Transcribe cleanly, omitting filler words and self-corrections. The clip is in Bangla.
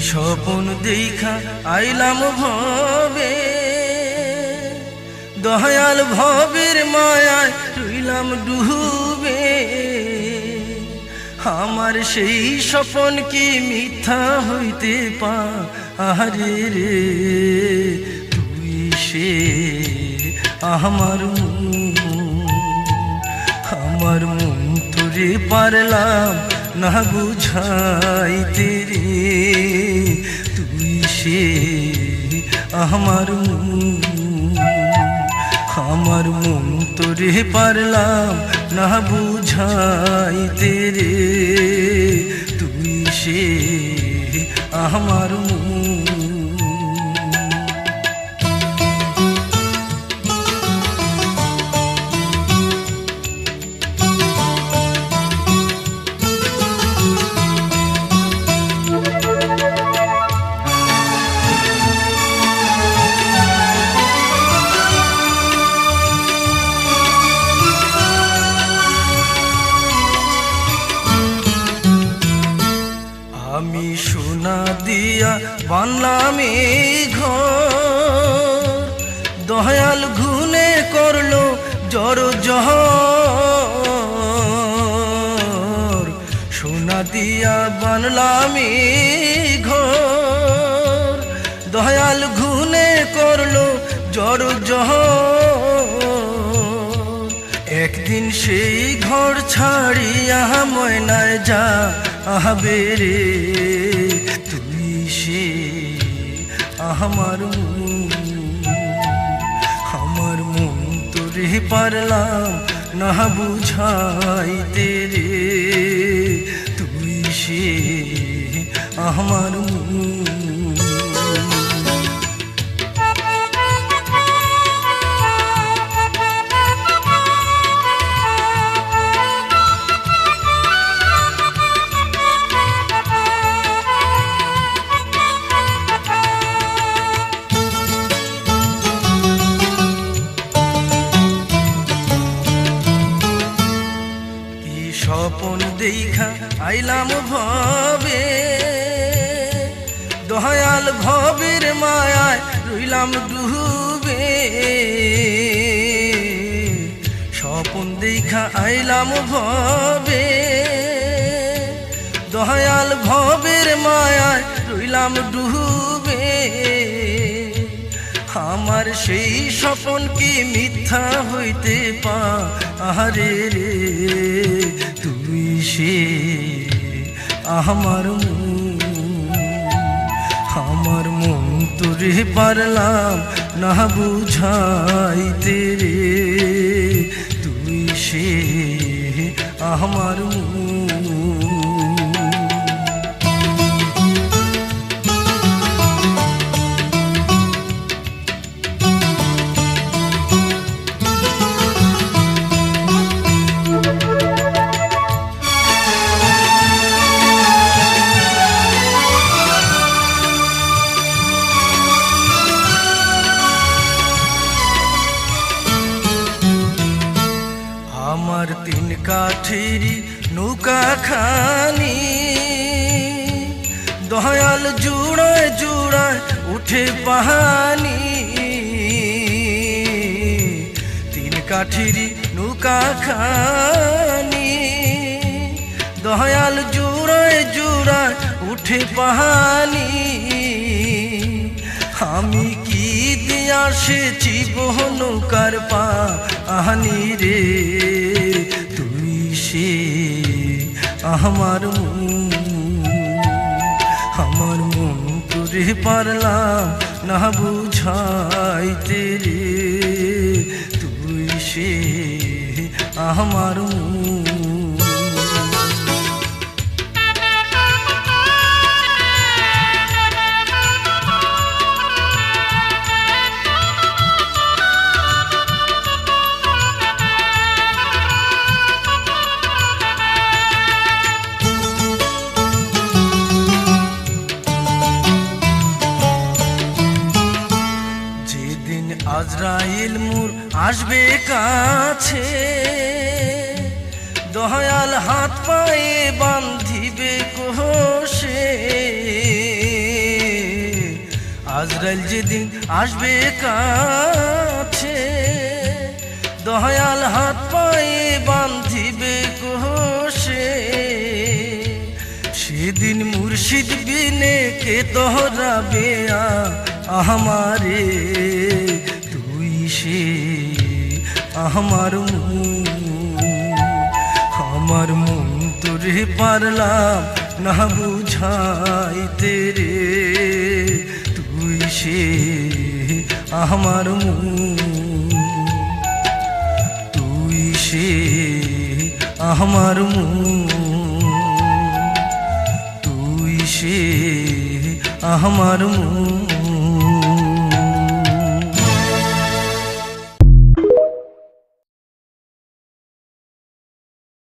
স্বপন দেখা আইলাম ভবে, দয়াল ভবের মায়ায় রইলাম ডুবে। আমার সেই স্বপন কি মিথ্যা হইতে পারে রে? তুই সে আমার মন তোরে পারলাম না বুঝাইতে রে। তুই সে আমার মন তোরে পারলাম না বুঝাইতে রে। তুই সে আমার আমি সোনা দিয়া বানলাম এই ঘর, দয়াল ঘুনে করলো জড় জহর। সোনা দিয়া বানলাম এই ঘর, দয়াল ঘুনে করলো জড় জহর। একদিন সেই ঘর ছাড়িয়া ময়নায় যা আহবে রে। তুই সে আমার মন তোরে পারলাম না বুঝাইতে রে। তুই সে আমার স্বপন দেখা আইলাম ভবে, দয়াল ভবের মায়ায় রইলাম ডুবে। স্বপন দেখা আইলাম ভবে, দয়াল ভবের মায়ায় রইলাম ডুবে। আমার সেই স্বপন কি মিথ্যা হইতে পারে রে? তুই সে আমার মন তোরে পারলাম না বুঝাইতে রে। তুই সে আমার আমার তিন কাঠেরি নৌকা খানি, দয়াল জুড়ায় জুড়ায় উঠে পাহানি। তিন কাঠেরি নৌকা খানি, দয়াল জুড়ায় জুড়ায় উঠে পাহানি। আমি কি দিয়া সেচিব নৌকার পাহানি রে? তুই সে আমার মন তোরে পারলাম না বুঝাইতে রে। তুই সে আমার আজরাইল মোর আসবে কাছে, দয়াল হাত পায়ে বান্ধিবে কোষে। আজরাইল যেদিন আসবে কাছে দয়াল হাত পায়ে বান্ধিবে কোষে সেদিন মুর্শিদ বিনে কে দহরাবে আমারে তুই সে আমার মন তোরে পারলাম না বুঝাইতে রে তুই সে আমার তুই সে আমার তুই সে আমার